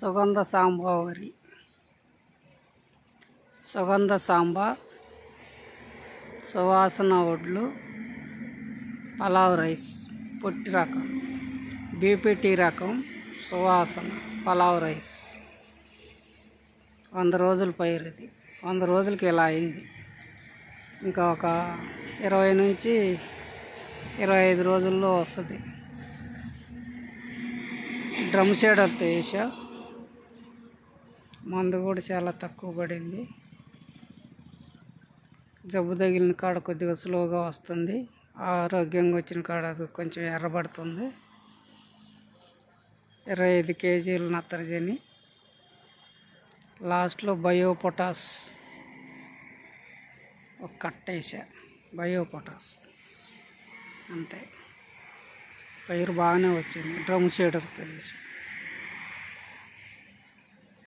సుగంధ సాంబావరి, సుగంధ సాంబా, సువాసన వడ్లు, పలావ్ రైస్ పొట్టి రకం, బీపీటీ రకం, సువాసన పలావ్ రైస్ 100 రోజుల పైరు. ఇది 100 రోజులకి ఇలా అయింది. ఇంకా ఒక 20 నుంచి 25 రోజుల్లో వస్తుంది. డ్రమ్ షేడర్తో వేసా. మందు కూడా చాలా తక్కువ పడింది. జబ్బు తగిలిన కాడ కొద్దిగా స్లోగా వస్తుంది. ఆరోగ్యంగా వచ్చిన కాడ అది కొంచెం ఎర్రబడుతుంది. 25 కేజీలు నత్రజని. లాస్ట్లో బయో పొటాస్ ఒక కట్ట వేసా. బయో పొటాస్ అంతే. పైరు బాగానే వచ్చింది. డ్రమ్ షేడర్తో వేసా.